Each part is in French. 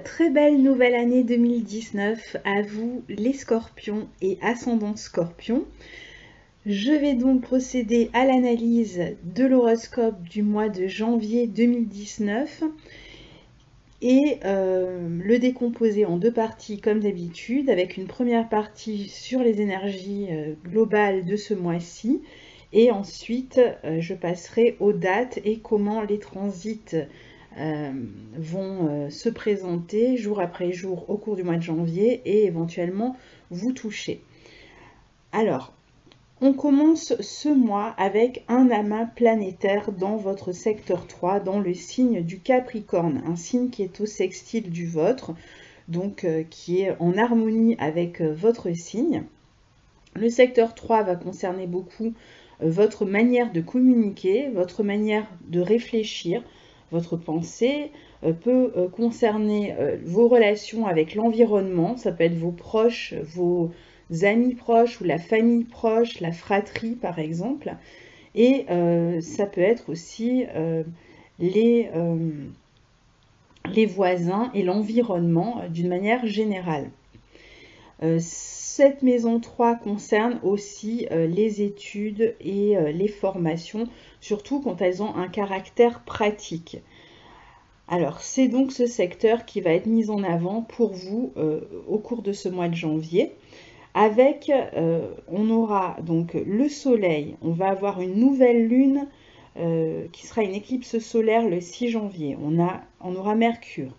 très belle nouvelle année 2019 à vous les scorpions et ascendant scorpion. Je vais donc procéder à l'analyse de l'horoscope du mois de janvier 2019 et le décomposer en deux parties comme d'habitude, avec une première partie sur les énergies globales de ce mois-ci et ensuite je passerai aux dates et comment les transits vont se présenter jour après jour au cours du mois de janvier et éventuellement vous toucher. Alors, on commence ce mois avec un amas planétaire dans votre secteur 3, dans le signe du Capricorne, un signe qui est au sextile du vôtre, donc qui est en harmonie avec votre signe. Le secteur 3 va concerner beaucoup votre manière de communiquer, votre manière de réfléchir, votre pensée, peut concerner vos relations avec l'environnement, ça peut être vos proches, vos amis proches ou la famille proche, la fratrie par exemple, et ça peut être aussi les voisins et l'environnement d'une manière générale. Cette maison 3 concerne aussi les études et les formations, surtout quand elles ont un caractère pratique. Alors, c'est donc ce secteur qui va être mis en avant pour vous au cours de ce mois de janvier. Avec, on aura donc le soleil, on va avoir une nouvelle lune qui sera une éclipse solaire le 6 janvier. On aura Mercure,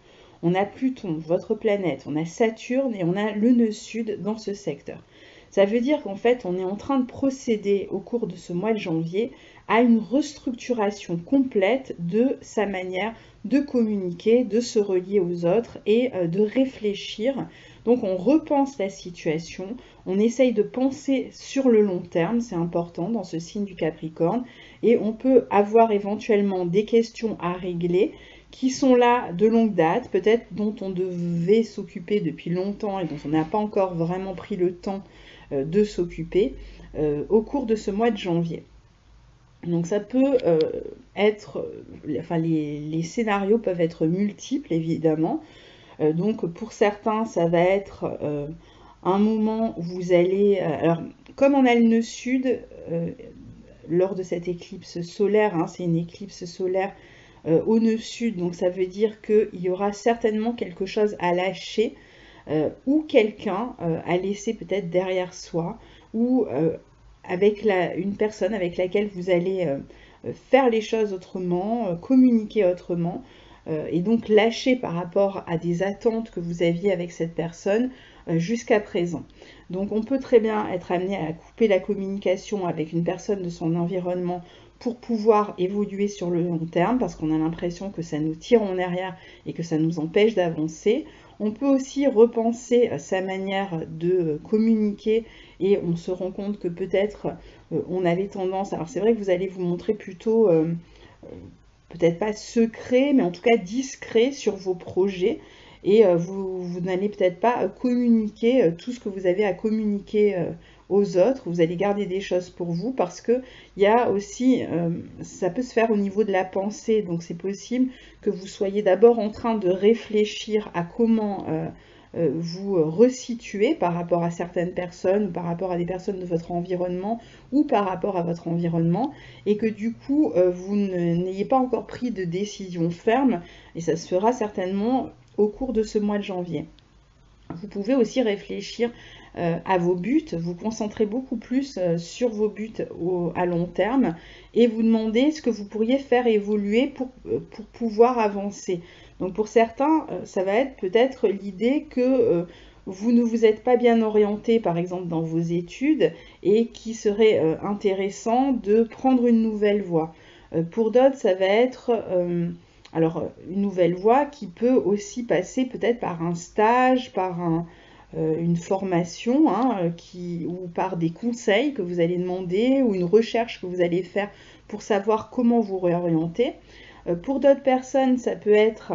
on a Pluton, votre planète, on a Saturne et on a le nœud sud dans ce secteur. Ça veut dire qu'en fait, on est en train de procéder au cours de ce mois de janvier à une restructuration complète de sa manière de communiquer, de se relier aux autres et de réfléchir. Donc on repense la situation, on essaye de penser sur le long terme, c'est important dans ce signe du Capricorne, et on peut avoir éventuellement des questions à régler qui sont là de longue date, peut-être dont on devait s'occuper depuis longtemps et dont on n'a pas encore vraiment pris le temps de s'occuper au cours de ce mois de janvier. Donc ça peut être, enfin les scénarios peuvent être multiples évidemment. Donc pour certains ça va être un moment où vous allez, alors comme on a le nœud sud lors de cette éclipse solaire, hein, c'est une éclipse solaire au nœud sud, donc ça veut dire qu'il y aura certainement quelque chose à lâcher ou quelqu'un à laisser peut-être derrière soi ou avec une personne avec laquelle vous allez faire les choses autrement, communiquer autrement et donc lâcher par rapport à des attentes que vous aviez avec cette personne jusqu'à présent. Donc on peut très bien être amené à couper la communication avec une personne de son environnement pour pouvoir évoluer sur le long terme parce qu'on a l'impression que ça nous tire en arrière et que ça nous empêche d'avancer. On peut aussi repenser sa manière de communiquer et on se rend compte que peut-être on avait tendance, alors c'est vrai que vous allez vous montrer plutôt peut-être pas secret, mais en tout cas discret sur vos projets et vous n'allez peut-être pas communiquer tout ce que vous avez à communiquer aux autres, vous allez garder des choses pour vous parce que il y a aussi, ça peut se faire au niveau de la pensée, donc c'est possible que vous soyez d'abord en train de réfléchir à comment vous resituer par rapport à certaines personnes, ou par rapport à des personnes de votre environnement, ou par rapport à votre environnement, et que du coup, vous n'ayez pas encore pris de décision ferme, et ça se fera certainement au cours de ce mois de janvier. Vous pouvez aussi réfléchir à vos buts, vous concentrez beaucoup plus sur vos buts à long terme et vous demandez ce que vous pourriez faire évoluer pour pouvoir avancer. Donc pour certains, ça va être peut-être l'idée que vous ne vous êtes pas bien orienté par exemple dans vos études et qu'il serait intéressant de prendre une nouvelle voie. Pour d'autres, ça va être alors une nouvelle voie qui peut aussi passer peut-être par un stage, par une formation hein, ou par des conseils que vous allez demander ou une recherche que vous allez faire pour savoir comment vous réorienter. Pour d'autres personnes, ça peut être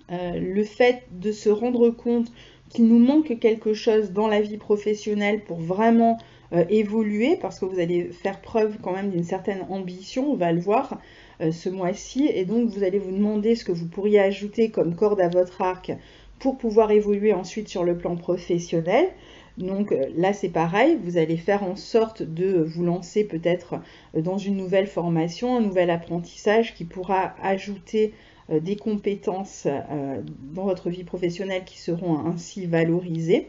le fait de se rendre compte qu'il nous manque quelque chose dans la vie professionnelle pour vraiment évoluer, parce que vous allez faire preuve quand même d'une certaine ambition, on va le voir. ce mois-ci, et donc vous allez vous demander ce que vous pourriez ajouter comme corde à votre arc pour pouvoir évoluer ensuite sur le plan professionnel. Donc là c'est pareil, vous allez faire en sorte de vous lancer peut-être dans une nouvelle formation, un nouvel apprentissage qui pourra ajouter des compétences dans votre vie professionnelle qui seront ainsi valorisées.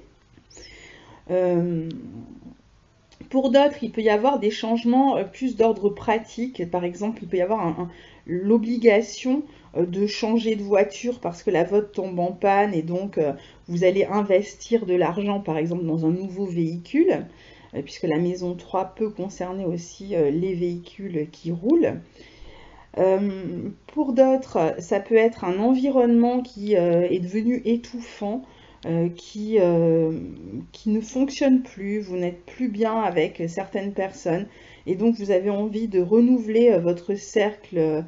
Pour d'autres, il peut y avoir des changements plus d'ordre pratique. Par exemple, il peut y avoir l'obligation de changer de voiture parce que la vôtre tombe en panne et donc vous allez investir de l'argent, par exemple, dans un nouveau véhicule, puisque la maison 3 peut concerner aussi les véhicules qui roulent. Pour d'autres, ça peut être un environnement qui est devenu étouffant, qui ne fonctionne plus, vous n'êtes plus bien avec certaines personnes et donc vous avez envie de renouveler votre cercle,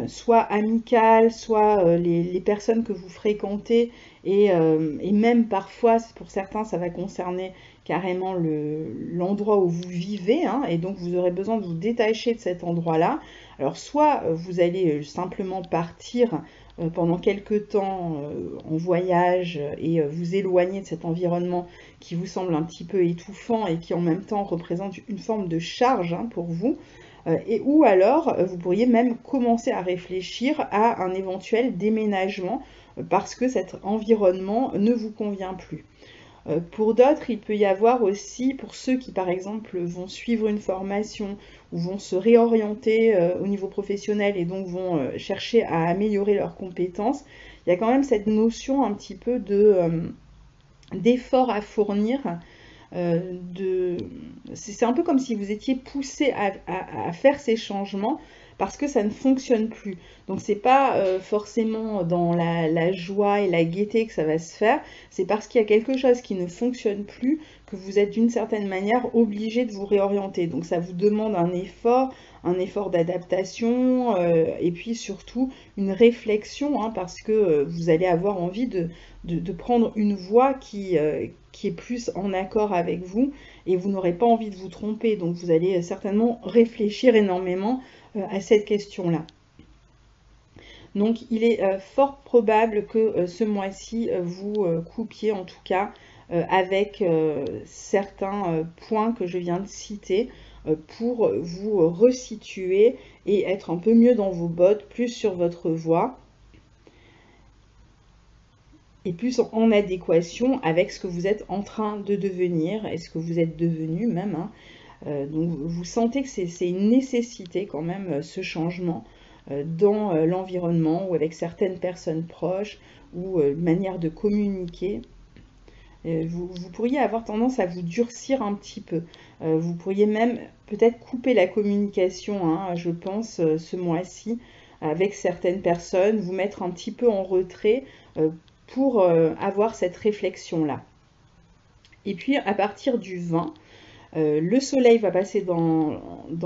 soit amical, soit les personnes que vous fréquentez et même parfois, pour certains, ça va concerner carrément l'endroit où vous vivez, hein, et donc vous aurez besoin de vous détacher de cet endroit-là. Alors soit vous allez simplement partir pendant quelques temps en voyage et vous éloigner de cet environnement qui vous semble un petit peu étouffant et qui en même temps représente une forme de charge, hein, pour vous. Ou alors, vous pourriez même commencer à réfléchir à un éventuel déménagement parce que cet environnement ne vous convient plus. Pour d'autres, il peut y avoir aussi, pour ceux qui par exemple vont suivre une formation ou vont se réorienter au niveau professionnel et donc vont chercher à améliorer leurs compétences, il y a quand même cette notion un petit peu d'effort à fournir. C'est un peu comme si vous étiez poussé à faire ces changements parce que ça ne fonctionne plus. Donc c'est pas forcément dans la joie et la gaieté que ça va se faire, c'est parce qu'il y a quelque chose qui ne fonctionne plus que vous êtes d'une certaine manière obligé de vous réorienter. Donc ça vous demande un effort d'adaptation et puis surtout une réflexion, hein, parce que vous allez avoir envie de prendre une voie qui est plus en accord avec vous et vous n'aurez pas envie de vous tromper. Donc vous allez certainement réfléchir énormément à cette question-là. Donc il est fort probable que ce mois-ci, vous coupiez en tout cas avec certains points que je viens de citer pour vous resituer et être un peu mieux dans vos bottes, plus sur votre voie et plus en adéquation avec ce que vous êtes en train de devenir et ce que vous êtes devenu même, hein. Donc vous sentez que c'est une nécessité quand même ce changement dans l'environnement ou avec certaines personnes proches ou manière de communiquer. Vous pourriez avoir tendance à vous durcir un petit peu. Vous pourriez même peut-être couper la communication, hein, je pense, ce mois-ci avec certaines personnes, vous mettre un petit peu en retrait pour avoir cette réflexion-là. Et puis à partir du 20, le soleil va passer dans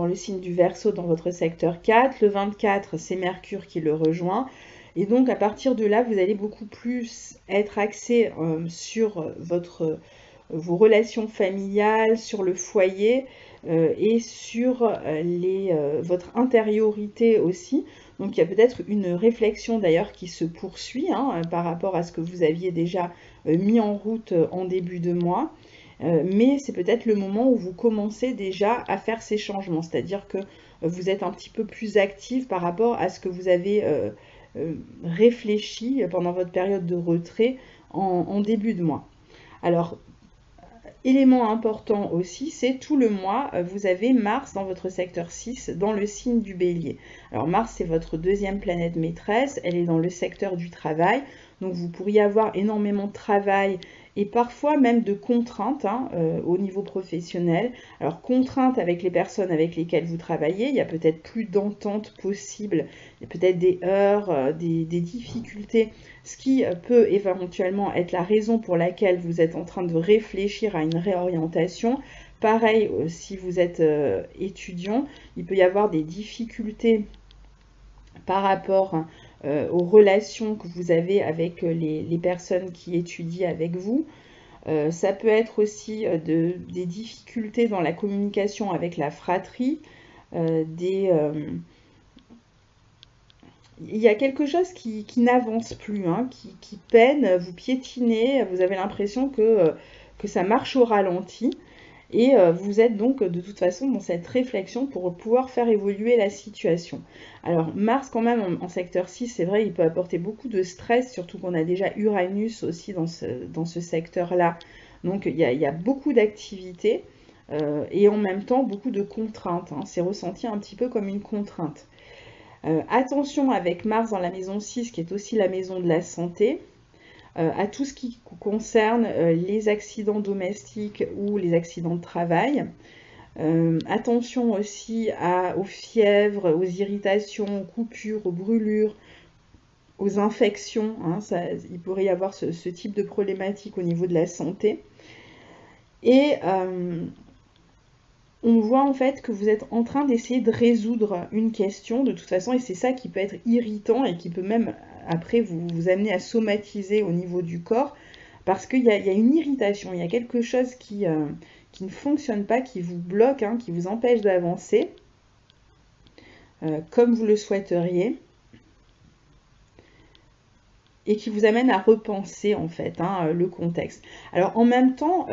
le signe du Verseau, dans votre secteur 4. Le 24, c'est Mercure qui le rejoint. Et donc, à partir de là, vous allez beaucoup plus être axé sur vos relations familiales, sur le foyer et sur votre intériorité aussi. Donc, il y a peut-être une réflexion d'ailleurs qui se poursuit, hein, par rapport à ce que vous aviez déjà mis en route en début de mois. Mais c'est peut-être le moment où vous commencez déjà à faire ces changements, c'est-à-dire que vous êtes un petit peu plus actif par rapport à ce que vous avez réfléchi pendant votre période de retrait en début de mois. Alors, élément important aussi, c'est tout le mois, vous avez Mars dans votre secteur 6, dans le signe du Bélier. Alors Mars, c'est votre deuxième planète maîtresse, elle est dans le secteur du travail, donc vous pourriez avoir énormément de travail et parfois même de contraintes, hein, au niveau professionnel. Alors contraintes avec les personnes avec lesquelles vous travaillez, il y a peut-être plus d'entente possible, il y a peut-être des heurts, des difficultés, ce qui peut éventuellement être la raison pour laquelle vous êtes en train de réfléchir à une réorientation. Pareil, si vous êtes étudiant, il peut y avoir des difficultés par rapport aux relations que vous avez avec les personnes qui étudient avec vous. Ça peut être aussi des difficultés dans la communication avec la fratrie, il y a quelque chose qui n'avance plus, hein, qui peine, vous piétinez, vous avez l'impression que ça marche au ralenti. Et vous êtes donc de toute façon dans cette réflexion pour pouvoir faire évoluer la situation. Alors Mars quand même en secteur 6, c'est vrai, il peut apporter beaucoup de stress, surtout qu'on a déjà Uranus aussi dans ce secteur-là. Donc il y a beaucoup d'activités et en même temps beaucoup de contraintes, hein. C'est ressenti un petit peu comme une contrainte. Attention avec Mars dans la maison 6, qui est aussi la maison de la santé. À tout ce qui concerne les accidents domestiques ou les accidents de travail. Attention aussi aux fièvres, aux irritations, aux coupures, aux brûlures, aux infections, hein, il pourrait y avoir ce type de problématique au niveau de la santé. Et on voit en fait que vous êtes en train d'essayer de résoudre une question de toute façon, et c'est ça qui peut être irritant et qui peut même après vous amener à somatiser au niveau du corps, parce qu'il y a une irritation, il y a quelque chose qui ne fonctionne pas, qui vous bloque, hein, qui vous empêche d'avancer comme vous le souhaiteriez, et qui vous amène à repenser en fait, hein, le contexte. Alors en même temps,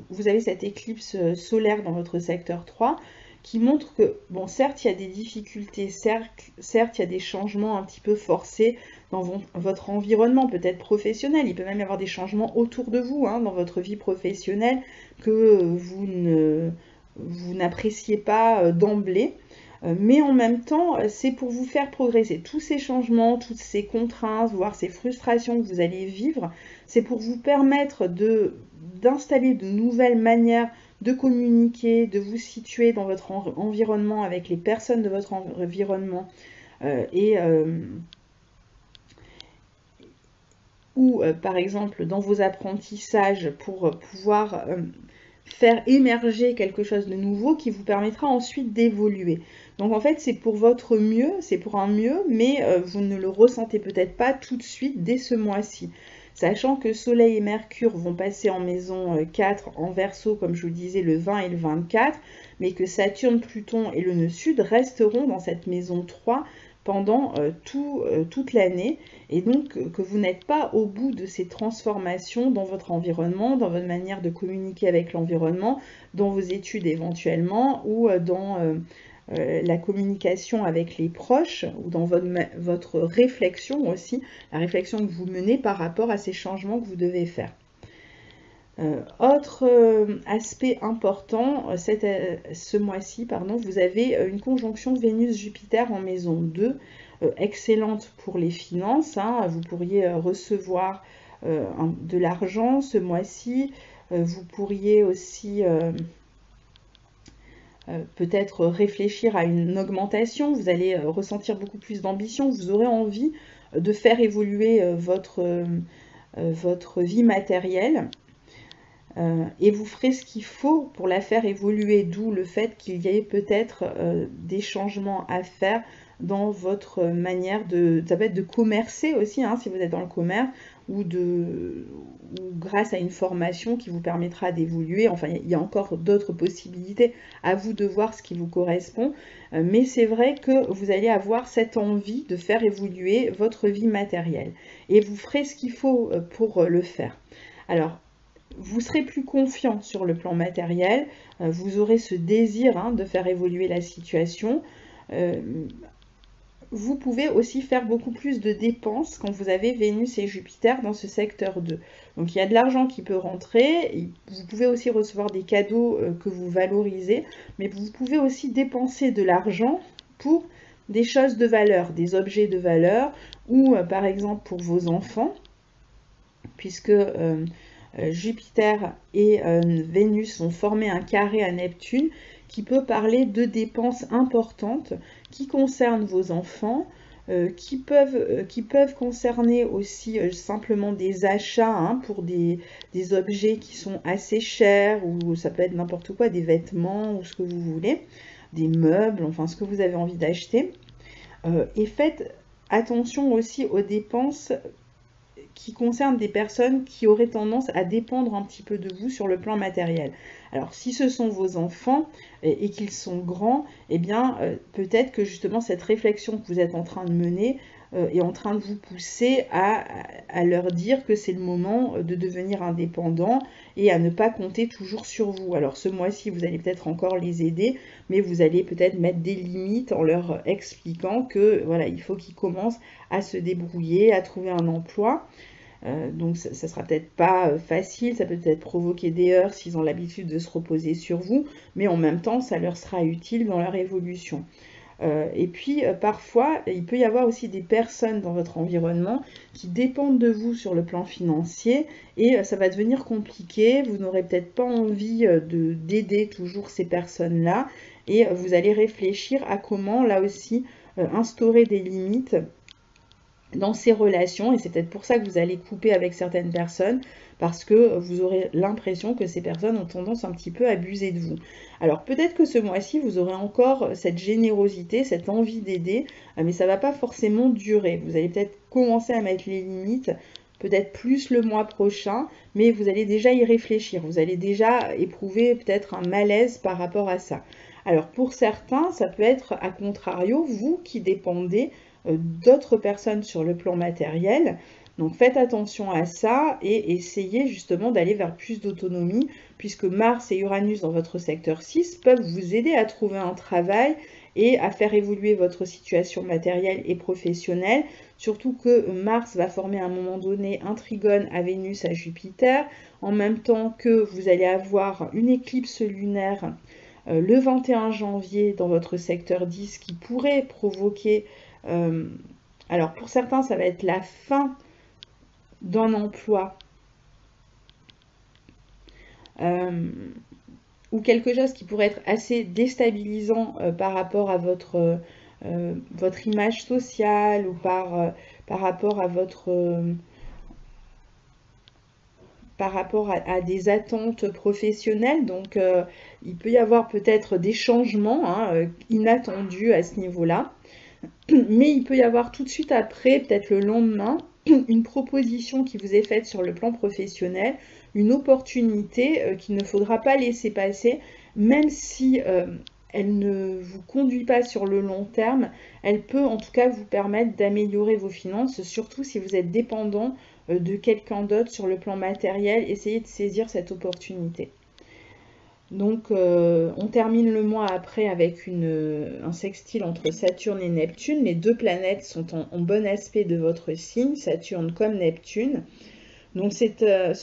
vous avez cette éclipse solaire dans votre secteur 3 qui montre que, bon, certes, il y a des difficultés, certes, il y a des changements un petit peu forcés dans votre environnement, peut-être professionnel. Il peut même y avoir des changements autour de vous, hein, dans votre vie professionnelle, que vous n'appréciez pas d'emblée. Mais en même temps, c'est pour vous faire progresser. Tous ces changements, toutes ces contraintes, voire ces frustrations que vous allez vivre, c'est pour vous permettre d'installer de nouvelles manières de communiquer, de vous situer dans votre environnement avec les personnes de votre environnement ou par exemple dans vos apprentissages pour pouvoir faire émerger quelque chose de nouveau qui vous permettra ensuite d'évoluer. Donc en fait c'est pour votre mieux, c'est pour un mieux, mais vous ne le ressentez peut-être pas tout de suite dès ce mois-ci. Sachant que Soleil et Mercure vont passer en maison 4 en Verseau, comme je vous le disais, le 20 et le 24, mais que Saturne, Pluton et le nœud sud resteront dans cette maison 3 pendant toute l'année, et donc que vous n'êtes pas au bout de ces transformations dans votre environnement, dans votre manière de communiquer avec l'environnement, dans vos études éventuellement, ou dans la communication avec les proches, ou dans votre réflexion aussi, la réflexion que vous menez par rapport à ces changements que vous devez faire. Autre aspect important, ce mois-ci, vous avez une conjonction Vénus-Jupiter en maison 2, excellente pour les finances, hein. Vous pourriez recevoir de l'argent ce mois-ci, vous pourriez aussi peut-être réfléchir à une augmentation, vous allez ressentir beaucoup plus d'ambition, vous aurez envie de faire évoluer votre vie matérielle. Et vous ferez ce qu'il faut pour la faire évoluer, d'où le fait qu'il y ait peut-être des changements à faire dans votre manière ça peut être de commercer aussi, hein, si vous êtes dans le commerce, ou grâce à une formation qui vous permettra d'évoluer. Enfin, il y a encore d'autres possibilités, à vous de voir ce qui vous correspond, mais c'est vrai que vous allez avoir cette envie de faire évoluer votre vie matérielle, et vous ferez ce qu'il faut pour le faire. Alors, vous serez plus confiant sur le plan matériel, vous aurez ce désir, hein, de faire évoluer la situation. Vous pouvez aussi faire beaucoup plus de dépenses quand vous avez Vénus et Jupiter dans ce secteur 2. Donc il y a de l'argent qui peut rentrer, vous pouvez aussi recevoir des cadeaux que vous valorisez, mais vous pouvez aussi dépenser de l'argent pour des choses de valeur, des objets de valeur, ou par exemple pour vos enfants, puisque Jupiter et Vénus vont former un carré à Neptune qui peut parler de dépenses importantes qui concernent vos enfants, qui peuvent concerner aussi simplement des achats, hein, pour des objets qui sont assez chers, ou ça peut être n'importe quoi, des vêtements ou ce que vous voulez, des meubles, enfin ce que vous avez envie d'acheter. Et faites attention aussi aux dépenses qui concerne des personnes qui auraient tendance à dépendre un petit peu de vous sur le plan matériel. Alors, si ce sont vos enfants et qu'ils sont grands, eh bien, peut-être que justement cette réflexion que vous êtes en train de mener est en train de vous pousser à leur dire que c'est le moment de devenir indépendant et à ne pas compter toujours sur vous. Alors, ce mois-ci, vous allez peut-être encore les aider, mais vous allez peut-être mettre des limites en leur expliquant que voilà, il faut qu'ils commencent à se débrouiller, à trouver un emploi. Donc ça sera peut-être pas facile, ça peut peut-être provoquer des heurts s'ils ont l'habitude de se reposer sur vous, mais en même temps, ça leur sera utile dans leur évolution. Et puis parfois, il peut y avoir aussi des personnes dans votre environnement qui dépendent de vous sur le plan financier et ça va devenir compliqué. Vous n'aurez peut-être pas envie d'aider toujours ces personnes-là et vous allez réfléchir à comment, là aussi, instaurer des limites dans ces relations, et c'est peut-être pour ça que vous allez couper avec certaines personnes, parce que vous aurez l'impression que ces personnes ont tendance un petit peu à abuser de vous. Alors peut-être que ce mois-ci, vous aurez encore cette générosité, cette envie d'aider, mais ça ne va pas forcément durer. Vous allez peut-être commencer à mettre les limites, peut-être plus le mois prochain, mais vous allez déjà y réfléchir. Vous allez déjà éprouver peut-être un malaise par rapport à ça. Alors pour certains, ça peut être à contrario, vous qui dépendez d'autres personnes sur le plan matériel. Donc faites attention à ça et essayez justement d'aller vers plus d'autonomie puisque Mars et Uranus dans votre secteur 6 peuvent vous aider à trouver un travail et à faire évoluer votre situation matérielle et professionnelle. Surtout que Mars va former à un moment donné un trigone à Vénus, à Jupiter, en même temps que vous allez avoir une éclipse lunaire le 21 janvier dans votre secteur 10 qui pourrait provoquer alors pour certains, ça va être la fin d'un emploi ou quelque chose qui pourrait être assez déstabilisant par rapport à votre image sociale ou par rapport à à des attentes professionnelles. Donc, il peut y avoir peut-être des changements inattendus à ce niveau-là. Mais il peut y avoir tout de suite après, peut-être le lendemain, une proposition qui vous est faite sur le plan professionnel, une opportunité qu'il ne faudra pas laisser passer, même si elle ne vous conduit pas sur le long terme, elle peut en tout cas vous permettre d'améliorer vos finances, surtout si vous êtes dépendant de quelqu'un d'autre sur le plan matériel, essayez de saisir cette opportunité. Donc, on termine le mois après avec un sextile entre Saturne et Neptune. Les deux planètes sont en bon aspect de votre signe, Saturne comme Neptune. Donc, ce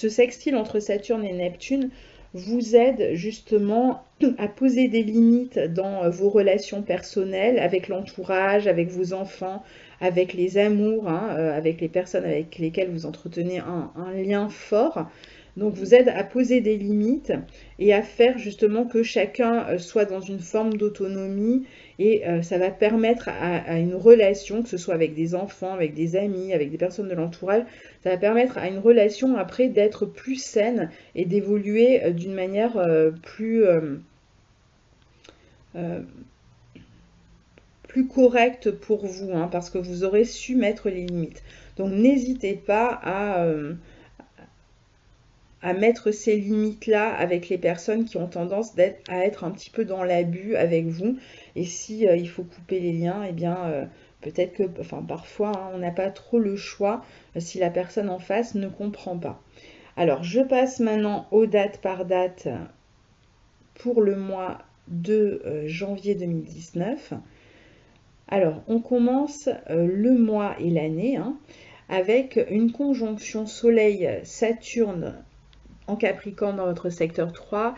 sextile entre Saturne et Neptune vous aide justement à poser des limites dans vos relations personnelles, avec l'entourage, avec vos enfants, avec les amours, avec les personnes avec lesquelles vous entretenez un lien fort. Donc, vous aide à poser des limites et à faire justement que chacun soit dans une forme d'autonomie et ça va permettre à une relation, que ce soit avec des enfants, avec des amis, avec des personnes de l'entourage, ça va permettre à une relation après d'être plus saine et d'évoluer d'une manière plus correcte pour vous, parce que vous aurez su mettre les limites. Donc, n'hésitez pas à mettre ces limites-là avec les personnes qui ont tendance à être un petit peu dans l'abus avec vous. Et si il faut couper les liens, eh bien, peut-être que, enfin, parfois, on n'a pas trop le choix si la personne en face ne comprend pas. Alors, je passe maintenant aux dates par date pour le mois de janvier 2019. Alors, on commence le mois et l'année avec une conjonction Soleil-Saturne en Capricorne dans votre secteur 3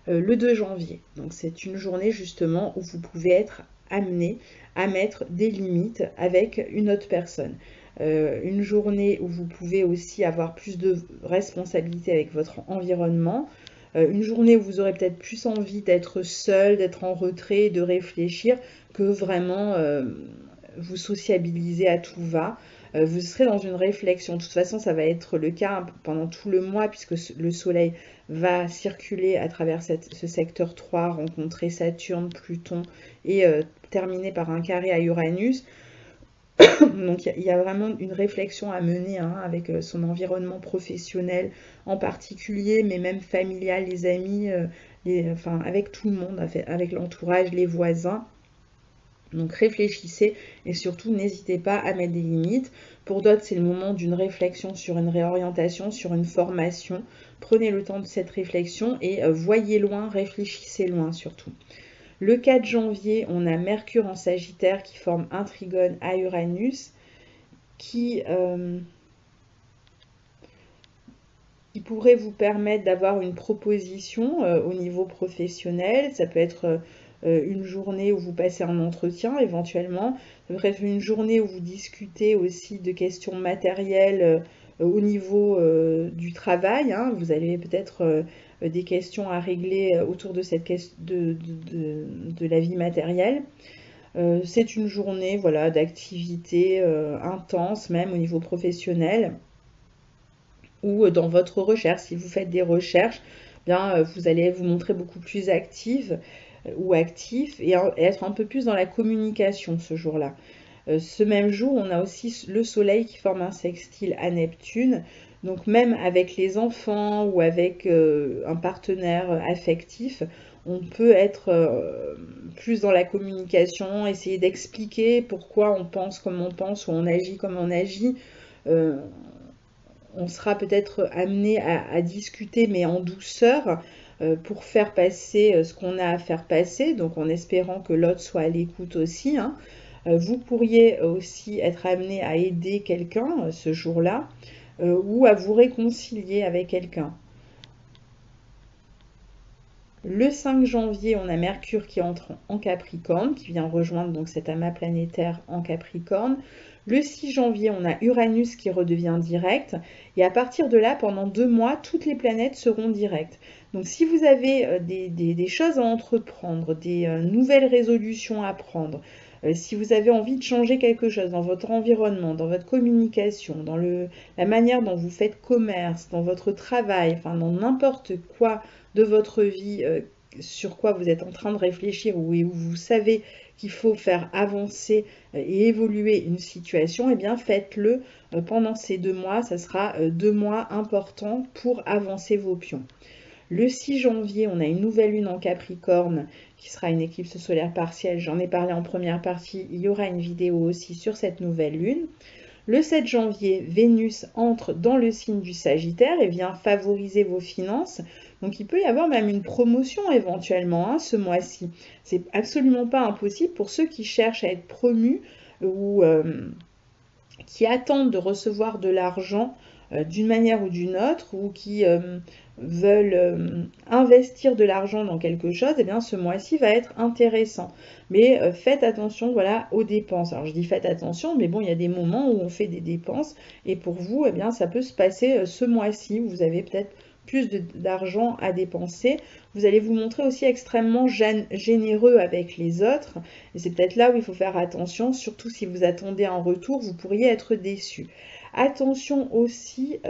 le 2 janvier. Donc c'est une journée justement où vous pouvez être amené à mettre des limites avec une autre personne. Une journée où vous pouvez aussi avoir plus de responsabilité avec votre environnement. Une journée où vous aurez peut-être plus envie d'être seul, d'être en retrait, de réfléchir, que vraiment vous sociabiliser à tout va. Vous serez dans une réflexion. De toute façon, ça va être le cas pendant tout le mois puisque le Soleil va circuler à travers ce secteur 3, rencontrer Saturne, Pluton et terminer par un carré à Uranus. Donc il y a vraiment une réflexion à mener hein, avec son environnement professionnel en particulier, mais même familial, les amis, enfin, avec tout le monde, avec l'entourage, les voisins. Donc réfléchissez et surtout n'hésitez pas à mettre des limites. Pour d'autres, c'est le moment d'une réflexion sur une réorientation, sur une formation. Prenez le temps de cette réflexion et voyez loin, réfléchissez loin surtout. Le 4 janvier, on a Mercure en Sagittaire qui forme un trigone à Uranus qui pourrait vous permettre d'avoir une proposition au niveau professionnel. Ça peut être une journée où vous passez un entretien éventuellement. Ça peut être une journée où vous discutez aussi de questions matérielles au niveau du travail. Hein. Vous avez peut-être des questions à régler autour de cette de la vie matérielle. C'est une journée voilà, d'activité intense, même au niveau professionnel, ou dans votre recherche. Si vous faites des recherches, bien, vous allez vous montrer beaucoup plus active ou actif et être un peu plus dans la communication ce jour-là. Ce même jour, on a aussi le Soleil qui forme un sextile à Neptune. Donc même avec les enfants ou avec un partenaire affectif, on peut être plus dans la communication, essayer d'expliquer pourquoi on pense comme on pense ou on agit comme on agit. On sera peut-être amené à discuter, mais en douceur, pour faire passer ce qu'on a à faire passer, donc en espérant que l'autre soit à l'écoute aussi. Hein. Vous pourriez aussi être amené à aider quelqu'un ce jour-là, ou à vous réconcilier avec quelqu'un. Le 5 janvier, on a Mercure qui entre en Capricorne, qui vient rejoindre donc cet amas planétaire en Capricorne. Le 6 janvier, on a Uranus qui redevient direct. Et à partir de là, pendant 2 mois, toutes les planètes seront directes. Donc si vous avez des choses à entreprendre, des nouvelles résolutions à prendre, si vous avez envie de changer quelque chose dans votre environnement, dans votre communication, dans la manière dont vous faites commerce, dans votre travail, enfin dans n'importe quoi de votre vie, sur quoi vous êtes en train de réfléchir ou où vous savez qu'il faut faire avancer et évoluer une situation, eh bien faites-le pendant ces 2 mois. Ça sera 2 mois importants pour avancer vos pions. Le 6 janvier, on a une nouvelle lune en Capricorne qui sera une éclipse solaire partielle. J'en ai parlé en première partie. Il y aura une vidéo aussi sur cette nouvelle lune. Le 7 janvier, Vénus entre dans le signe du Sagittaire et vient favoriser vos finances. Donc il peut y avoir même une promotion éventuellement hein, ce mois-ci. C'est absolument pas impossible pour ceux qui cherchent à être promus ou qui attendent de recevoir de l'argent d'une manière ou d'une autre ou qui veulent investir de l'argent dans quelque chose, eh bien ce mois-ci va être intéressant. Mais faites attention voilà, aux dépenses. Alors je dis faites attention, mais bon, il y a des moments où on fait des dépenses et pour vous, eh bien ça peut se passer ce mois-ci où vous avez peut-être plus d'argent à dépenser. Vous allez vous montrer aussi extrêmement généreux avec les autres. Et c'est peut-être là où il faut faire attention, surtout si vous attendez un retour, vous pourriez être déçu. Attention aussi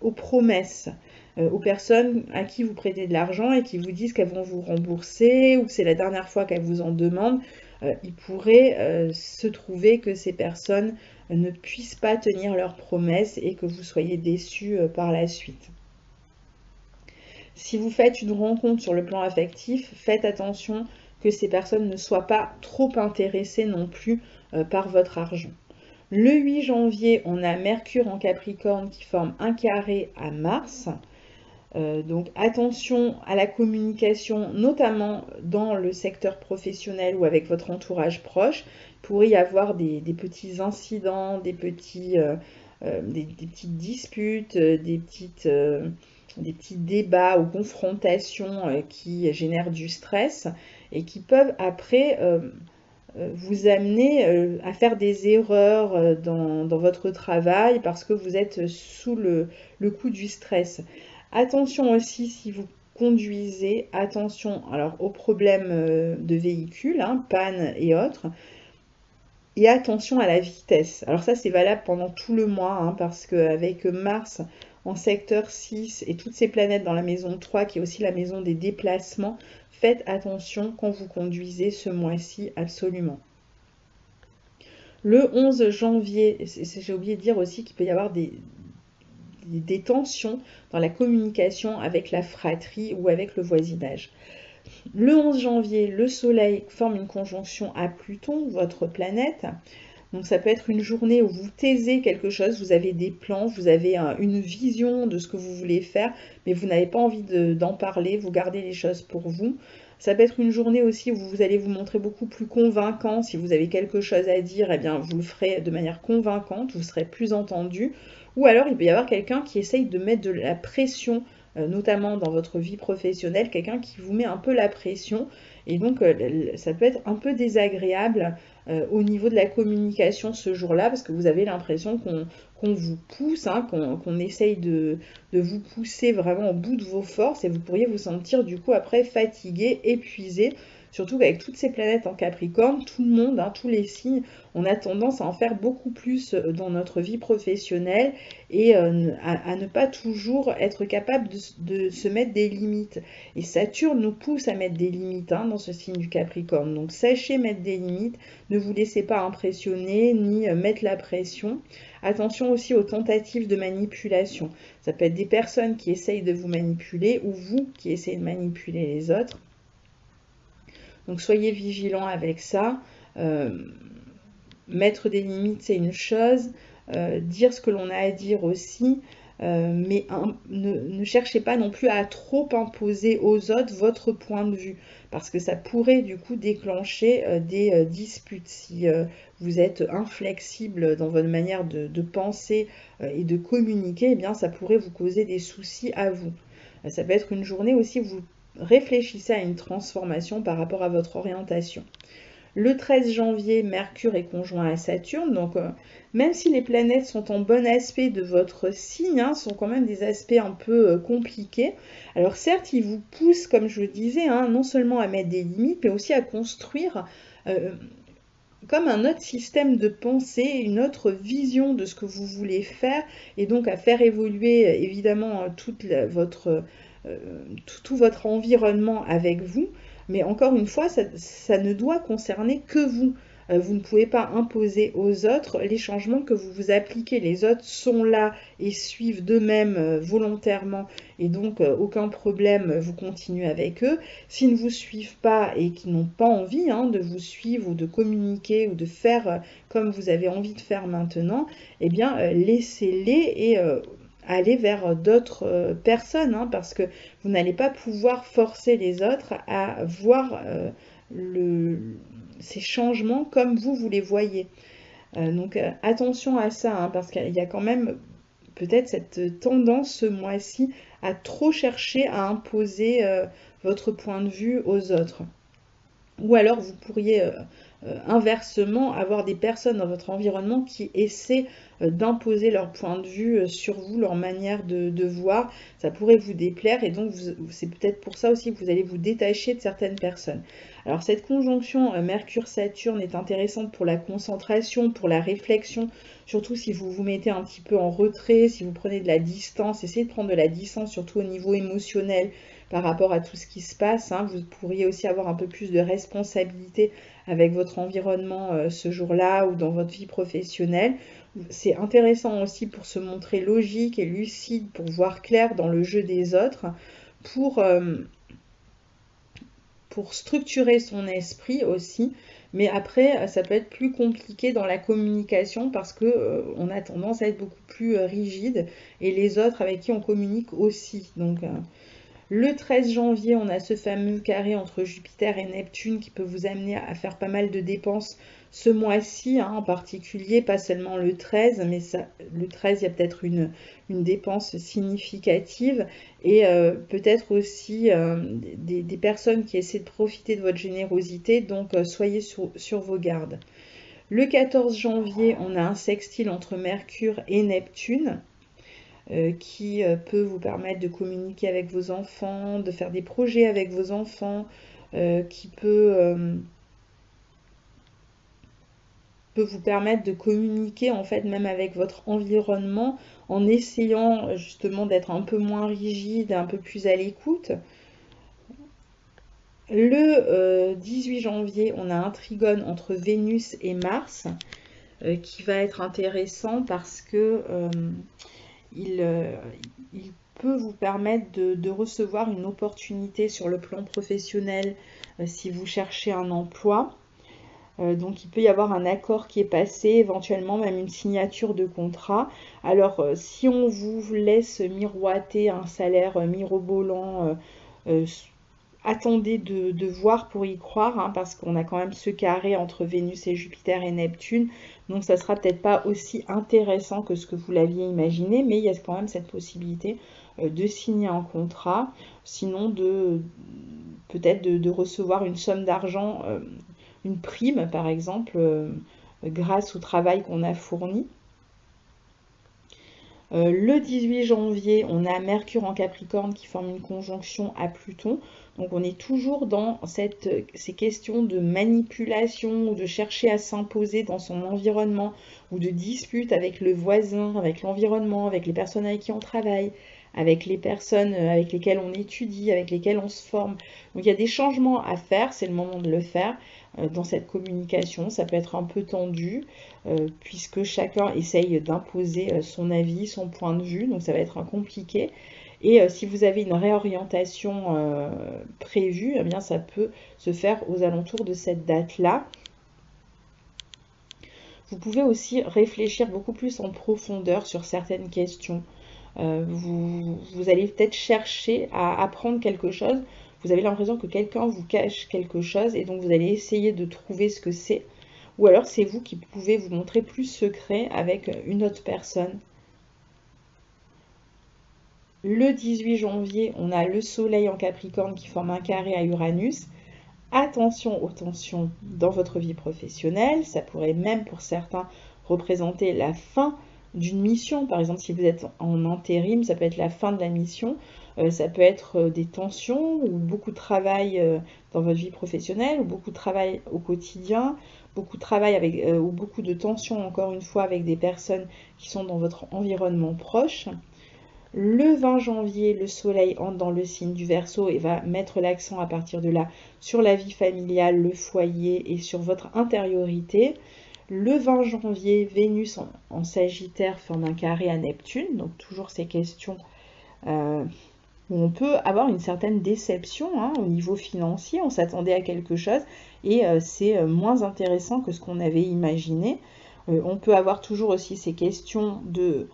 aux promesses, aux personnes à qui vous prêtez de l'argent et qui vous disent qu'elles vont vous rembourser ou que c'est la dernière fois qu'elles vous en demandent. Il pourrait se trouver que ces personnes ne puissent pas tenir leurs promesses et que vous soyez déçus par la suite. Si vous faites une rencontre sur le plan affectif, faites attention que ces personnes ne soient pas trop intéressées non plus par votre argent. Le 8 janvier, on a Mercure en Capricorne qui forme un carré à Mars. Donc attention à la communication, notamment dans le secteur professionnel ou avec votre entourage proche. Il pourrait y avoir des petits incidents, des petites disputes, des petits débats ou confrontations qui génèrent du stress et qui peuvent après vous amener à faire des erreurs dans votre travail parce que vous êtes sous le coup du stress. Attention aussi si vous conduisez, attention alors aux problèmes de véhicule, hein, panne et autres. Et attention à la vitesse. Alors ça, c'est valable pendant tout le mois, hein, parce qu'avec Mars en secteur 6 et toutes ces planètes dans la maison 3, qui est aussi la maison des déplacements, faites attention quand vous conduisez ce mois-ci, absolument. Le 11 janvier, j'ai oublié de dire aussi qu'il peut y avoir des tensions dans la communication avec la fratrie ou avec le voisinage. Le 11 janvier, le Soleil forme une conjonction à Pluton, votre planète. Donc ça peut être une journée où vous taisez quelque chose, vous avez des plans, vous avez une vision de ce que vous voulez faire, mais vous n'avez pas envie d'en parler, vous gardez les choses pour vous. Ça peut être une journée aussi où vous allez vous montrer beaucoup plus convaincant. Si vous avez quelque chose à dire, eh bien vous le ferez de manière convaincante, vous serez plus entendu. Ou alors il peut y avoir quelqu'un qui essaye de mettre de la pression, notamment dans votre vie professionnelle, quelqu'un qui vous met un peu la pression. Et donc ça peut être un peu désagréable au niveau de la communication ce jour-là, parce que vous avez l'impression qu'on vous pousse, hein, qu'on essaye de vous pousser vraiment au bout de vos forces, et vous pourriez vous sentir du coup après fatigué, épuisé, surtout qu'avec toutes ces planètes en Capricorne, tout le monde, hein, tous les signes, on a tendance à en faire beaucoup plus dans notre vie professionnelle et à ne pas toujours être capable de se mettre des limites. Et Saturne nous pousse à mettre des limites, hein, dans ce signe du Capricorne. Donc sachez mettre des limites, ne vous laissez pas impressionner ni mettre la pression. Attention aussi aux tentatives de manipulation. Ça peut être des personnes qui essayent de vous manipuler ou vous qui essayez de manipuler les autres. Donc soyez vigilants avec ça. Mettre des limites, c'est une chose. Dire ce que l'on a à dire aussi. Mais ne cherchez pas non plus à trop imposer aux autres votre point de vue, parce que ça pourrait du coup déclencher des disputes. Si vous êtes inflexible dans votre manière de penser et de communiquer, eh bien ça pourrait vous causer des soucis à vous. Ça peut être une journée aussi où vous réfléchissez à une transformation par rapport à votre orientation. Le 13 janvier, Mercure est conjoint à Saturne, donc même si les planètes sont en bon aspect de votre signe, hein, sont quand même des aspects un peu compliqués. Alors certes, ils vous poussent, comme je le disais, hein, non seulement à mettre des limites, mais aussi à construire comme un autre système de pensée, une autre vision de ce que vous voulez faire, et donc à faire évoluer évidemment tout votre environnement avec vous. Mais encore une fois, ça ne doit concerner que vous. Vous ne pouvez pas imposer aux autres les changements que vous vous appliquez. Les autres sont là et suivent d'eux-mêmes volontairement, et donc aucun problème, vous continuez avec eux. S'ils ne vous suivent pas et qu'ils n'ont pas envie, hein, de vous suivre ou de communiquer ou de faire comme vous avez envie de faire maintenant, eh bien laissez-les et aller vers d'autres personnes, hein, parce que vous n'allez pas pouvoir forcer les autres à voir ces changements comme vous les voyez. Donc attention à ça, hein, parce qu'il y a quand même peut-être cette tendance ce mois-ci à trop chercher à imposer votre point de vue aux autres. Ou alors vous pourriez inversement avoir des personnes dans votre environnement qui essaient d'imposer leur point de vue sur vous, leur manière de voir. Ça pourrait vous déplaire, et donc c'est peut-être pour ça aussi que vous allez vous détacher de certaines personnes. Alors cette conjonction Mercure-Saturne est intéressante pour la concentration, pour la réflexion, surtout si vous vous mettez un petit peu en retrait, si vous prenez de la distance, essayez de prendre de la distance surtout au niveau émotionnel par rapport à tout ce qui se passe, hein. Vous pourriez aussi avoir un peu plus de responsabilité avec votre environnement ce jour-là ou dans votre vie professionnelle. C'est intéressant aussi pour se montrer logique et lucide, pour voir clair dans le jeu des autres, pour structurer son esprit aussi. Mais après, ça peut être plus compliqué dans la communication parce que on a tendance à être beaucoup plus rigide, et les autres avec qui on communique aussi. Donc le 13 janvier, on a ce fameux carré entre Jupiter et Neptune qui peut vous amener à faire pas mal de dépenses ce mois-ci, hein, en particulier, pas seulement le 13, mais le 13, il y a peut-être une dépense significative, et peut-être aussi des personnes qui essaient de profiter de votre générosité, donc soyez sur vos gardes. Le 14 janvier, on a un sextile entre Mercure et Neptune, qui peut vous permettre de communiquer avec vos enfants, de faire des projets avec vos enfants, qui peut vous permettre de communiquer en fait même avec votre environnement, en essayant justement d'être un peu moins rigide, un peu plus à l'écoute. Le 18 janvier, on a un trigone entre Vénus et Mars. qui va être intéressant parce que il peut vous permettre de recevoir une opportunité sur le plan professionnel si vous cherchez un emploi. Donc il peut y avoir un accord qui est passé, éventuellement même une signature de contrat. Alors si on vous laisse miroiter un salaire mirobolant, attendez de voir pour y croire, hein, parce qu'on a quand même ce carré entre Vénus et Jupiter et Neptune, donc ça sera peut-être pas aussi intéressant que ce que vous l'aviez imaginé, mais il y a quand même cette possibilité de signer un contrat, sinon peut-être de recevoir une somme d'argent, une prime par exemple, grâce au travail qu'on a fourni. Le 18 janvier, on a Mercure en Capricorne qui forme une conjonction à Pluton. Donc on est toujours dans ces questions de manipulation ou de chercher à s'imposer dans son environnement ou de dispute avec le voisin, avec l'environnement, avec les personnes avec qui on travaille, avec les personnes avec lesquelles on étudie, avec lesquelles on se forme. Donc il y a des changements à faire, c'est le moment de le faire dans cette communication. Ça peut être un peu tendu puisque chacun essaye d'imposer son avis, son point de vue, donc ça va être compliqué. Et si vous avez une réorientation prévue, eh bien ça peut se faire aux alentours de cette date-là. Vous pouvez aussi réfléchir beaucoup plus en profondeur sur certaines questions. Vous allez peut-être chercher à apprendre quelque chose. Vous avez l'impression que quelqu'un vous cache quelque chose et donc vous allez essayer de trouver ce que c'est. Ou alors c'est vous qui pouvez vous montrer plus secret avec une autre personne. Le 18 janvier, on a le Soleil en Capricorne qui forme un carré à Uranus. Attention aux tensions dans votre vie professionnelle. Ça pourrait même pour certains représenter la fin d'une mission. Par exemple, si vous êtes en intérim, ça peut être la fin de la mission. Ça peut être des tensions ou beaucoup de travail dans votre vie professionnelle ou beaucoup de travail au quotidien, beaucoup de travail avec, ou beaucoup de tensions encore une fois avec des personnes qui sont dans votre environnement proche. Le 20 janvier, le Soleil entre dans le signe du Verseau et va mettre l'accent à partir de là sur la vie familiale, le foyer et sur votre intériorité. Le 20 janvier, Vénus en Sagittaire forme un carré à Neptune, donc toujours ces questions où on peut avoir une certaine déception hein, au niveau financier. On s'attendait à quelque chose et c'est moins intéressant que ce qu'on avait imaginé. On peut avoir toujours aussi ces questions de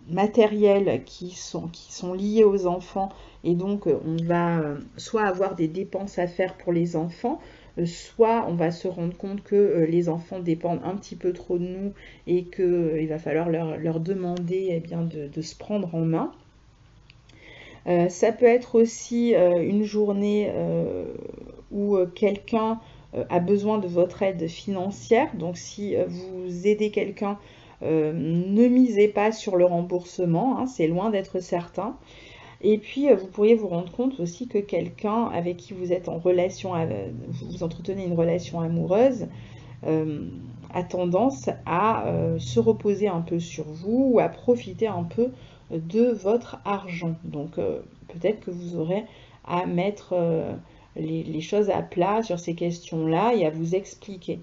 matériels qui sont liés aux enfants et donc on va soit avoir des dépenses à faire pour les enfants, soit on va se rendre compte que les enfants dépendent un petit peu trop de nous et qu'il va falloir leur demander eh bien, de se prendre en main. Ça peut être aussi une journée où quelqu'un a besoin de votre aide financière. Donc si vous aidez quelqu'un, ne misez pas sur le remboursement, hein, c'est loin d'être certain. Et puis vous pourriez vous rendre compte aussi que quelqu'un avec qui vous êtes en relation, vous entretenez une relation amoureuse, a tendance à se reposer un peu sur vous ou à profiter un peu de votre argent. Donc peut-être que vous aurez à mettre les choses à plat sur ces questions-là et à vous expliquer.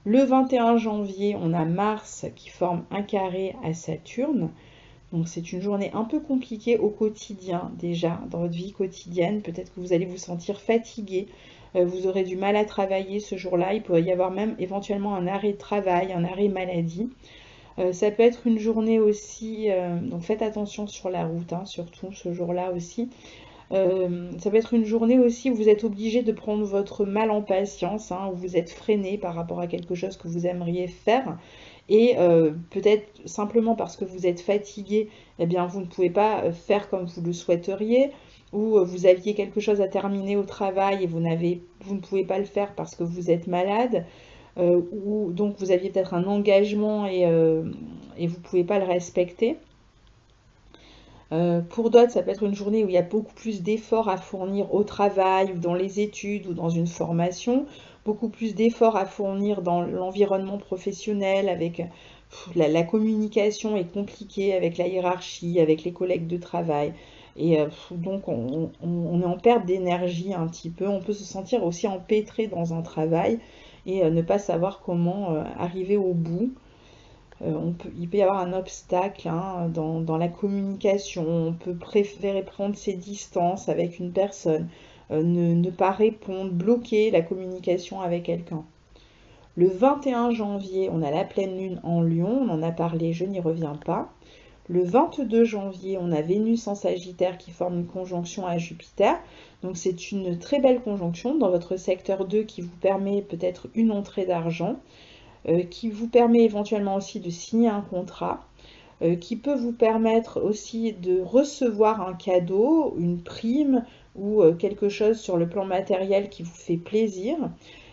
Le 21 janvier, on a Mars qui forme un carré à Saturne. Donc c'est une journée un peu compliquée au quotidien déjà, dans votre vie quotidienne. Peut-être que vous allez vous sentir fatigué, vous aurez du mal à travailler ce jour-là. Il pourrait y avoir même éventuellement un arrêt de travail, un arrêt maladie. Ça peut être une journée aussi, donc faites attention sur la route, hein, surtout ce jour-là aussi. Ça peut être une journée aussi où vous êtes obligé de prendre votre mal en patience, hein, où vous êtes freiné par rapport à quelque chose que vous aimeriez faire. Et peut-être simplement parce que vous êtes fatigué, eh bien vous ne pouvez pas faire comme vous le souhaiteriez, ou vous aviez quelque chose à terminer au travail et vous ne pouvez pas le faire parce que vous êtes malade, ou donc vous aviez peut-être un engagement et vous ne pouvez pas le respecter. Pour d'autres, ça peut être une journée où il y a beaucoup plus d'efforts à fournir au travail ou dans les études ou dans une formation, beaucoup plus d'efforts à fournir dans l'environnement professionnel avec la communication est compliquée avec la hiérarchie, avec les collègues de travail. Et donc on est en perte d'énergie un petit peu, on peut se sentir aussi empêtré dans un travail et ne pas savoir comment arriver au bout. Il peut y avoir un obstacle hein, dans la communication, on peut préférer prendre ses distances avec une personne, ne pas répondre, bloquer la communication avec quelqu'un. Le 21 janvier, on a la pleine lune en Lion, on en a parlé, je n'y reviens pas. Le 22 janvier, on a Vénus en Sagittaire qui forme une conjonction à Jupiter. Donc c'est une très belle conjonction dans votre secteur 2 qui vous permet peut-être une entrée d'argent, qui vous permet éventuellement aussi de signer un contrat, qui peut vous permettre aussi de recevoir un cadeau, une prime ou quelque chose sur le plan matériel qui vous fait plaisir.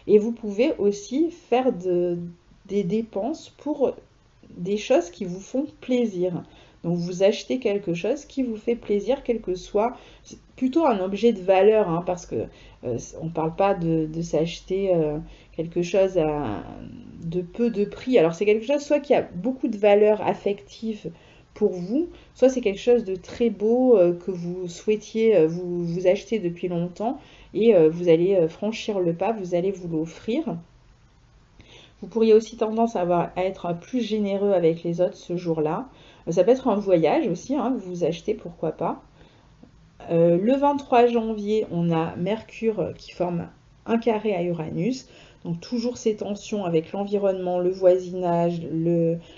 Et vous pouvez aussi faire des dépenses pour des choses qui vous font plaisir. Donc vous achetez quelque chose qui vous fait plaisir, quel que soit, plutôt un objet de valeur, hein, parce que on ne parle pas de s'acheter quelque chose de peu de prix. Alors c'est quelque chose soit qui a beaucoup de valeur affective pour vous, soit c'est quelque chose de très beau que vous souhaitiez vous acheter depuis longtemps et vous allez franchir le pas, vous allez vous l'offrir. Vous pourriez aussi tendance à être plus généreux avec les autres ce jour-là. Ça peut être un voyage aussi, hein, que vous achetez, pourquoi pas. Le 23 janvier, on a Mercure qui forme un carré à Uranus. Donc toujours ces tensions avec l'environnement, le voisinage,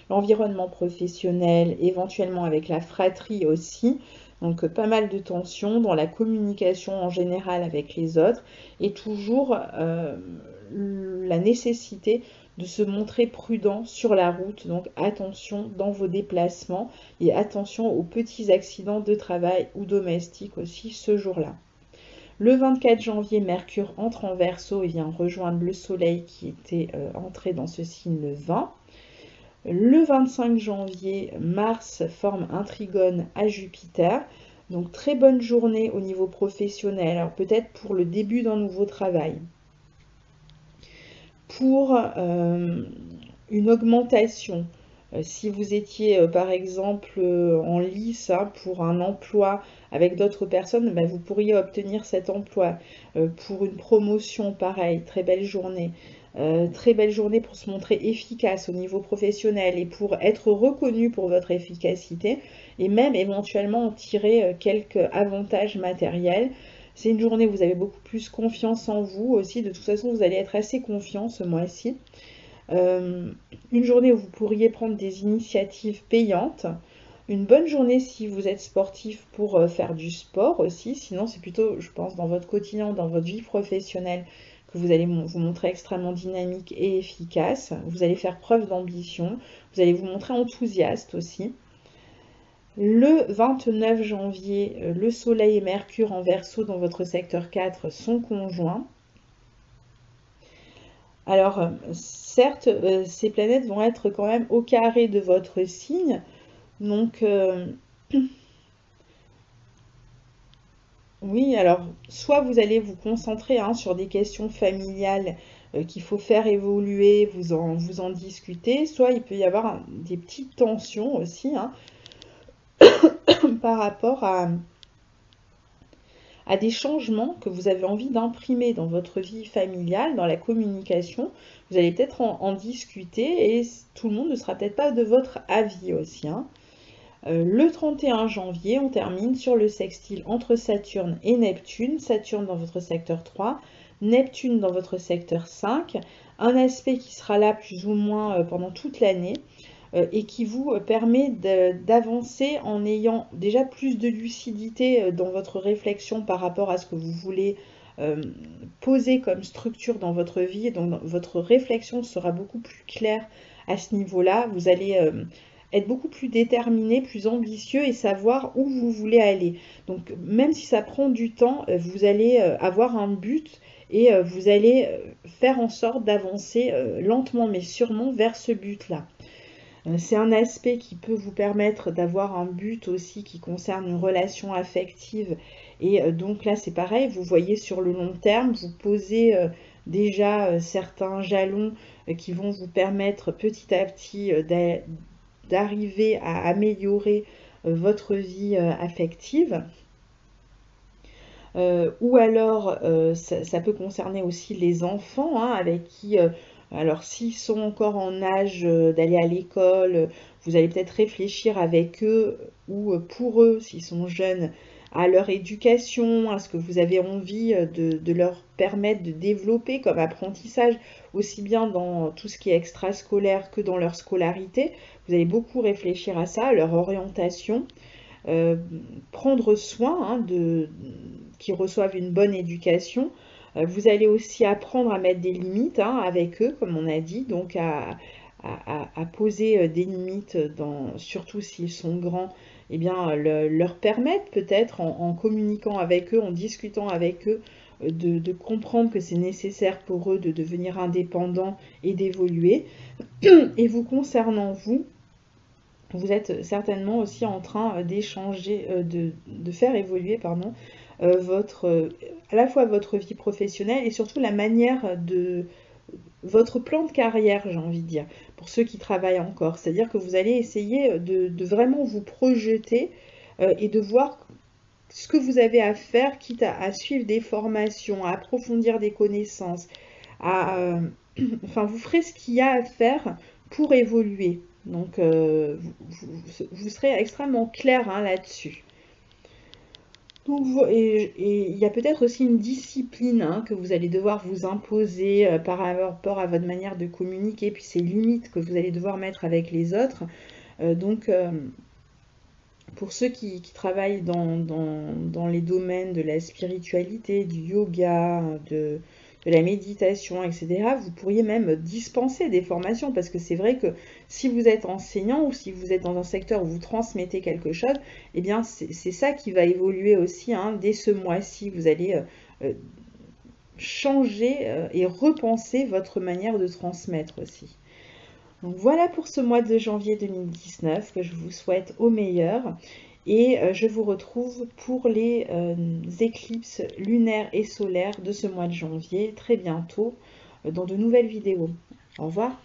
l'environnement professionnel, éventuellement avec la fratrie aussi. Donc pas mal de tensions dans la communication en général avec les autres et toujours la nécessité de se montrer prudent sur la route. Donc attention dans vos déplacements et attention aux petits accidents de travail ou domestiques aussi ce jour-là. Le 24 janvier, Mercure entre en Verseau et vient rejoindre le Soleil qui était entré dans ce signe le 20. Le 25 janvier, Mars forme un trigone à Jupiter. Donc très bonne journée au niveau professionnel, alors peut-être pour le début d'un nouveau travail. Pour une augmentation, si vous étiez par exemple en lice hein, pour un emploi avec d'autres personnes, ben, vous pourriez obtenir cet emploi. Pour une promotion, pareil, très belle journée. Très belle journée pour se montrer efficace au niveau professionnel et pour être reconnu pour votre efficacité et même éventuellement en tirer quelques avantages matériels. C'est une journée où vous avez beaucoup plus confiance en vous aussi. De toute façon, vous allez être assez confiant ce mois-ci. Une journée où vous pourriez prendre des initiatives payantes. Une bonne journée si vous êtes sportif pour faire du sport aussi. Sinon, c'est plutôt, je pense, dans votre quotidien, dans votre vie professionnelle que vous allez vous montrer extrêmement dynamique et efficace. Vous allez faire preuve d'ambition. Vous allez vous montrer enthousiaste aussi. Le 29 janvier, le Soleil et Mercure en Verseau dans votre secteur 4 sont conjoints. Alors, certes, ces planètes vont être quand même au carré de votre signe. Donc, oui, alors, soit vous allez vous concentrer hein, sur des questions familiales qu'il faut faire évoluer, vous en discuter, soit il peut y avoir des petites tensions aussi, hein, par rapport à des changements que vous avez envie d'imprimer dans votre vie familiale, dans la communication. Vous allez peut-être en discuter et tout le monde ne sera peut-être pas de votre avis aussi. Hein. Le 31 janvier, on termine sur le sextile entre Saturne et Neptune. Saturne dans votre secteur 3, Neptune dans votre secteur 5. Un aspect qui sera là plus ou moins pendant toute l'année. Et qui vous permet d'avancer en ayant déjà plus de lucidité dans votre réflexion par rapport à ce que vous voulez poser comme structure dans votre vie. Donc votre réflexion sera beaucoup plus claire à ce niveau-là. Vous allez être beaucoup plus déterminé, plus ambitieux et savoir où vous voulez aller. Donc même si ça prend du temps, vous allez avoir un but et vous allez faire en sorte d'avancer lentement mais sûrement vers ce but-là. C'est un aspect qui peut vous permettre d'avoir un but aussi qui concerne une relation affective. Et donc là, c'est pareil, vous voyez sur le long terme, vous posez déjà certains jalons qui vont vous permettre petit à petit d'arriver à améliorer votre vie affective. ou alors ça peut concerner aussi les enfants, hein, avec qui, alors s'ils sont encore en âge d'aller à l'école, vous allez peut-être réfléchir avec eux ou pour eux, s'ils sont jeunes, à leur éducation, à ce que vous avez envie de leur permettre de développer comme apprentissage, aussi bien dans tout ce qui est extrascolaire que dans leur scolarité. Vous allez beaucoup réfléchir à ça, à leur orientation, euh, prendre soin, hein, qu'ils reçoivent une bonne éducation. Vous allez aussi apprendre à mettre des limites, hein, avec eux, comme on a dit, donc à poser des limites, surtout s'ils sont grands, eh bien, leur permettre peut-être en communiquant avec eux, en discutant avec eux, de comprendre que c'est nécessaire pour eux de devenir indépendants et d'évoluer. Et vous concernant vous êtes certainement aussi en train d'échanger, de faire évoluer, pardon, à la fois votre vie professionnelle et surtout la manière de votre plan de carrière, j'ai envie de dire, pour ceux qui travaillent encore. C'est-à-dire que vous allez essayer de vraiment vous projeter et de voir ce que vous avez à faire, quitte à suivre des formations, à approfondir des connaissances, enfin, vous ferez ce qu'il y a à faire pour évoluer. Donc, vous serez extrêmement clair, hein, là-dessus. Donc, et il y a peut-être aussi une discipline, hein, que vous allez devoir vous imposer par rapport à votre manière de communiquer, puis ces limites que vous allez devoir mettre avec les autres. Donc, pour ceux qui travaillent dans les domaines de la spiritualité, du yoga, de la méditation, etc., vous pourriez même dispenser des formations, parce que c'est vrai que si vous êtes enseignant ou si vous êtes dans un secteur où vous transmettez quelque chose, eh bien c'est ça qui va évoluer aussi, hein. Dès ce mois-ci, vous allez changer et repenser votre manière de transmettre aussi. Donc voilà pour ce mois de janvier 2019 que je vous souhaite au meilleur et je vous retrouve pour les éclipses lunaires et solaires de ce mois de janvier très bientôt dans de nouvelles vidéos. Au revoir.